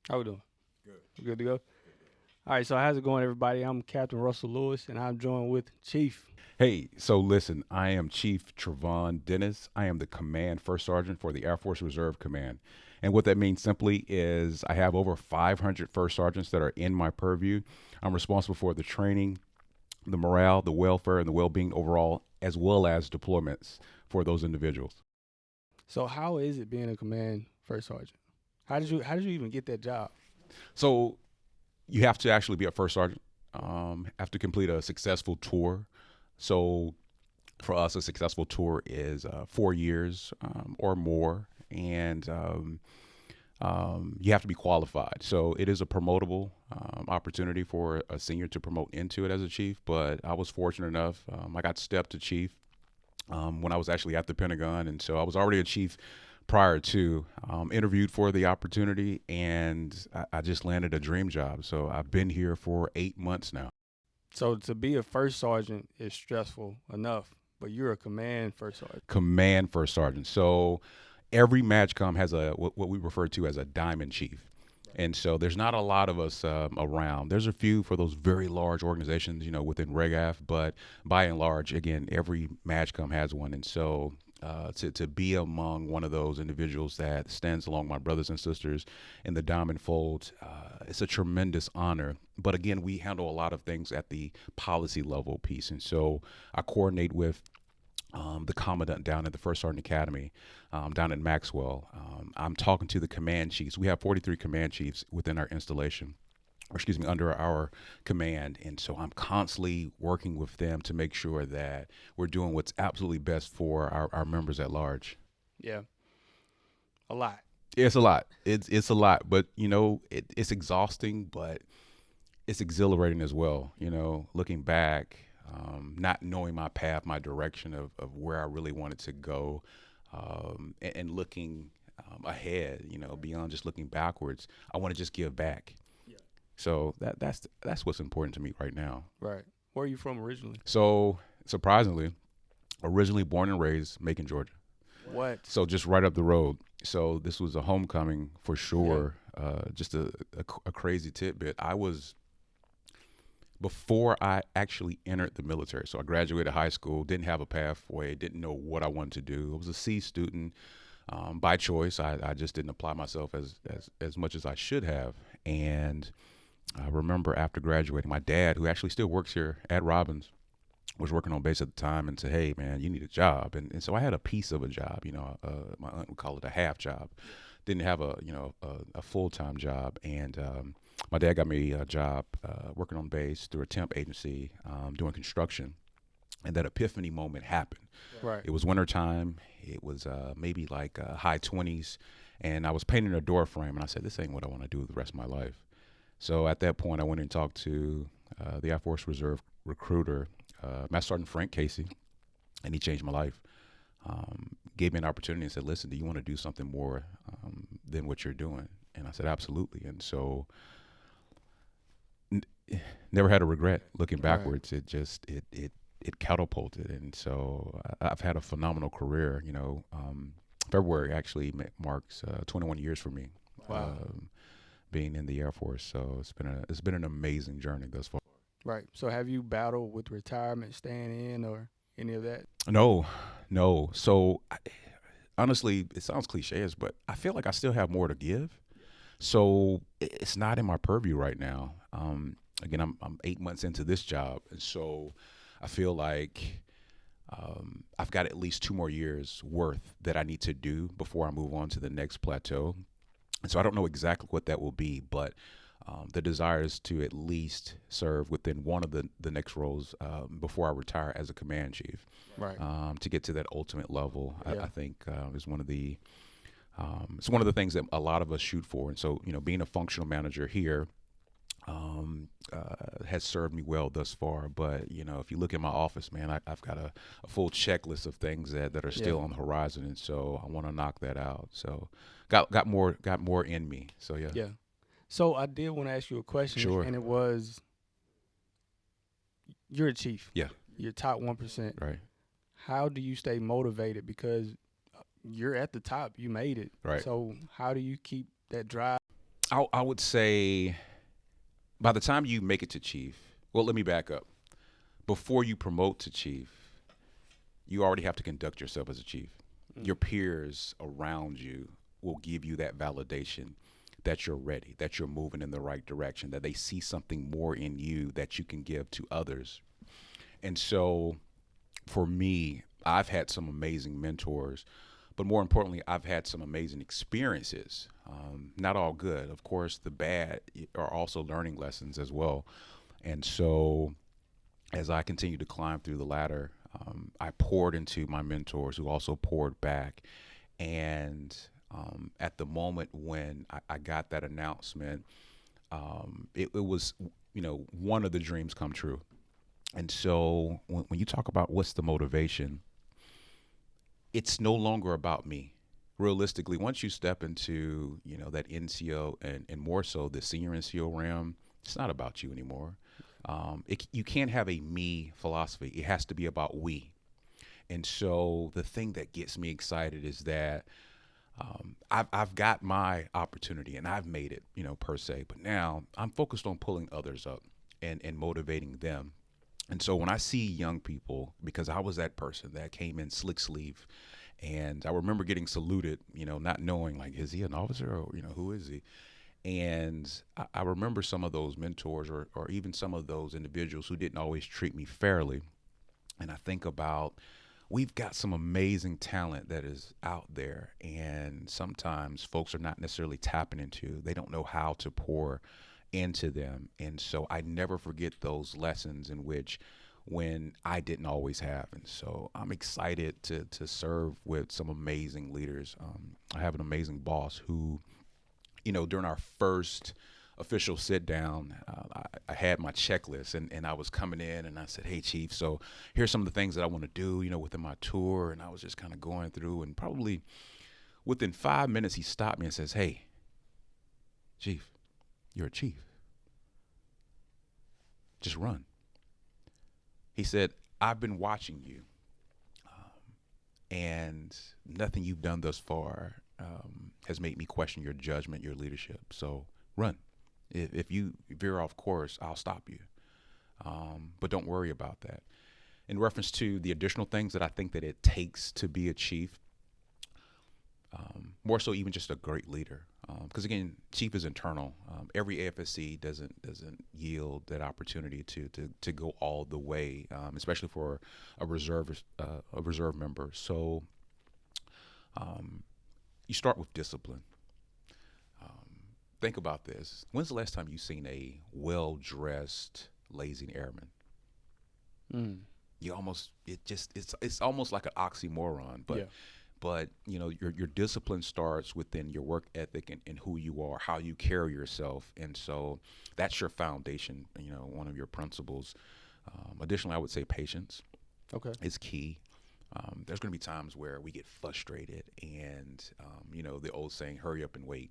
How we doing? Good to go? All right, so how's it going, everybody? I'm Captain Russell Lewis, and I'm joined with Chief. Hey, so listen, I am Chief Travon Dennis. I am the Command First Sergeant for the Air Force Reserve Command. And what that means simply is I have over 500 first sergeants that are in my purview. I'm responsible for the training, the morale, the welfare, and the well being overall, as well as deployments for those individuals. So, how is it being a command first sergeant? How did you even get that job? So you have to actually be a first sergeant, have to complete a successful tour. So for us, a successful tour is 4 years or more, and you have to be qualified. So it is a promotable opportunity for a senior to promote into it as a chief. But I was fortunate enough; I got stepped to chief when I was actually at the Pentagon, and so I was already a chief prior to interviewed for the opportunity, and I just landed a dream job. So I've been here for 8 months now. So, to be a first sergeant is stressful enough, but you're a command first sergeant. Command first sergeant. So every MAGCOM has what we refer to as a diamond chief. And so there's not a lot of us around. There's a few for those very large organizations, within RegAF, but by and large, again, every MAGCOM has one. And so to be among one of those individuals that stands along my brothers and sisters in the diamond fold, it's a tremendous honor. But again, we handle a lot of things at the policy level piece. And so I coordinate with the commandant down at the First Sergeant Academy, down in Maxwell. I'm talking to the command chiefs. We have 43 command chiefs within our installation, or excuse me, under our command. And so I'm constantly working with them to make sure that we're doing what's absolutely best for our members at large. Yeah, a lot. It's a lot. It's a lot, but it's exhausting, but it's exhilarating as well. Looking back, not knowing my path, my direction of where I really wanted to go, and looking ahead, beyond just looking backwards. I want to just give back. So that's what's important to me right now. Right. Where are you from originally? So surprisingly, originally born and raised Macon, Georgia. What? So just right up the road. So this was a homecoming for Yeah. sure. Just a crazy tidbit. I was before I actually entered the military. So I graduated high school, didn't have a pathway, didn't know what I wanted to do. I was a C student by choice. I just didn't apply myself as much as I should have. And I remember after graduating, my dad, who actually still works here at Robbins, was working on base at the time and said, "Hey, man, you need a job." And so I had a piece of a job. My aunt would call it a half job. Didn't have a full time job, and my dad got me a job working on base through a temp agency doing construction. And that epiphany moment happened. Right. It was wintertime. It was maybe like high 20s. And I was painting a door frame. And I said, this ain't what I want to do the rest of my life. So at that point, I went and talked to the Air Force Reserve recruiter, Master Sergeant Frank Casey. And he changed my life. Gave me an opportunity and said, listen, do you want to do something more than what you're doing? And I said, absolutely. And so n- never had a regret looking Right. backwards. It catapulted, and so I've had a phenomenal career. February actually marks 21 years for me, Wow. being in the Air Force. So it's been an amazing journey thus far. Right. So, have you battled with retirement, staying in, or any of that? No, no. So honestly, it sounds cliche, but I feel like I still have more to give. So it's not in my purview right now. Again, I'm 8 months into this job, and so I feel like I've got at least 2 more years worth that I need to do before I move on to the next plateau. And so I don't know exactly what that will be, but the desire is to at least serve within one of the next roles before I retire as a command chief. Right. To get to that ultimate level, Yeah. I think is one of the it's one of the things that a lot of us shoot for. And so, being a functional manager here has served me well thus far. But if you look at my office, man, I've got a full checklist of things that are Yeah. still on the horizon, and so I want to knock that out. So, got more in me. So yeah, Yeah. So, I did want to ask you a question, sure, and it was you're a chief, yeah, you're top 1%. right, How do you stay motivated? Because you're at the top, you made it. right. So, how do you keep that drive? I would say by the time you make it to chief, well, let me back up. Before you promote to chief, you already have to conduct yourself as a chief. Mm. Your peers around you will give you that validation that you're ready, that you're moving in the right direction, that they see something more in you that you can give to others. And so for me, I've had some amazing mentors, but more importantly, I've had some amazing experiences. Not all good. Of course, the bad are also learning lessons as well. And so as I continued to climb through the ladder, I poured into my mentors who also poured back. And at the moment when I got that announcement, it was, one of the dreams come true. And so when you talk about what's the motivation, it's no longer about me. Realistically, once you step into, that NCO and more so the senior NCO realm, it's not about you anymore. You can't have a me philosophy. It has to be about we. And so the thing that gets me excited is that I've got my opportunity and I've made it, per se. But now I'm focused on pulling others up and motivating them. And so when I see young people, because I was that person that came in slick sleeve, and I remember getting saluted, not knowing like, is he an officer or, who is he? And I remember some of those mentors or even some of those individuals who didn't always treat me fairly. And I think about we've got some amazing talent that is out there. And sometimes folks are not necessarily tapping into, they don't know how to pour into them. And so I never forget those lessons in which when I didn't always have. And so I'm excited to serve with some amazing leaders. I have an amazing boss who, during our first official sit down, I had my checklist and I was coming in and I said, hey, Chief, so here's some of the things that I want to do, within my tour. And I was just kind of going through, and probably within 5 minutes, he stopped me and says, hey, Chief, you're a chief. Just run. He said, I've been watching you, and nothing you've done thus far has made me question your judgment, your leadership. So run. If you veer off course, I'll stop you. But don't worry about that. In reference to the additional things that I think that it takes to be a chief, more so even just a great leader. Because again, chief is internal. Every AFSC doesn't yield that opportunity to go all the way, especially for a reserve member. So you start with discipline. Think about this. When's the last time you seen a well-dressed, lazy airman? Mm. You almost it's almost like an oxymoron, Yeah. but your discipline starts within your work ethic and who you are, how you carry yourself. And so that's your foundation, one of your principles. Additionally, I would say patience Okay. is key. There's going to be times where we get frustrated and the old saying, hurry up and wait.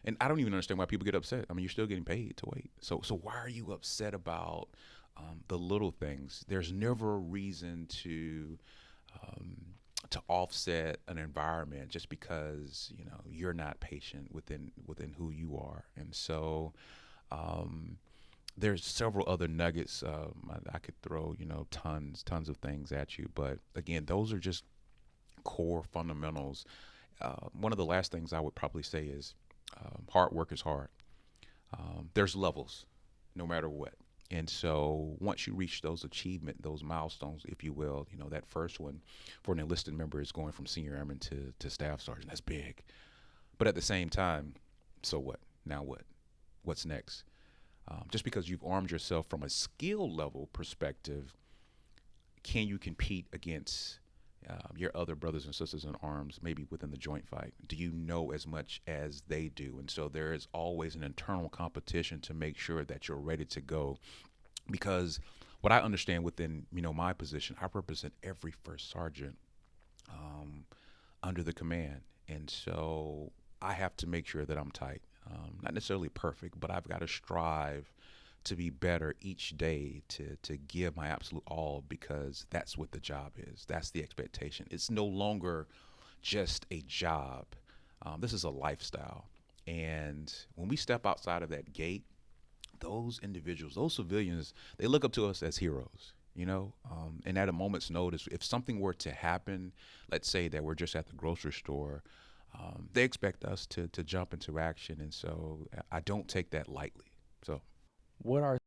And I don't even understand why people get upset. I mean, you're still getting paid to wait, so why are you upset about the little things? There's never a reason um, to offset an environment just because you're not patient within who you are. And so um, there's several other nuggets. I could throw tons of things at you, but again, those are just core fundamentals. One of the last things I would probably say is hard work is hard. There's levels, no matter what. And so once you reach those milestones, if you will, that first one for an enlisted member is going from senior airman to staff sergeant. That's big. But at the same time, so what? Now what? What's next? Just because you've armed yourself from a skill level perspective, can you compete against your other brothers and sisters in arms, maybe within the joint fight? Do you know as much as they do? And so there is always an internal competition to make sure that you're ready to go. Because what I understand within my position, I represent every first sergeant um, under the command, and so I have to make sure that I'm tight. Not necessarily perfect, but I've got to strive to be better each day, to give my absolute all, because that's what the job is. That's the expectation. It's no longer just a job. This is a lifestyle. And when we step outside of that gate, those individuals, those civilians, they look up to us as heroes. And at a moment's notice, if something were to happen, let's say that we're just at the grocery store, they expect us to jump into action. And so I don't take that lightly. So What are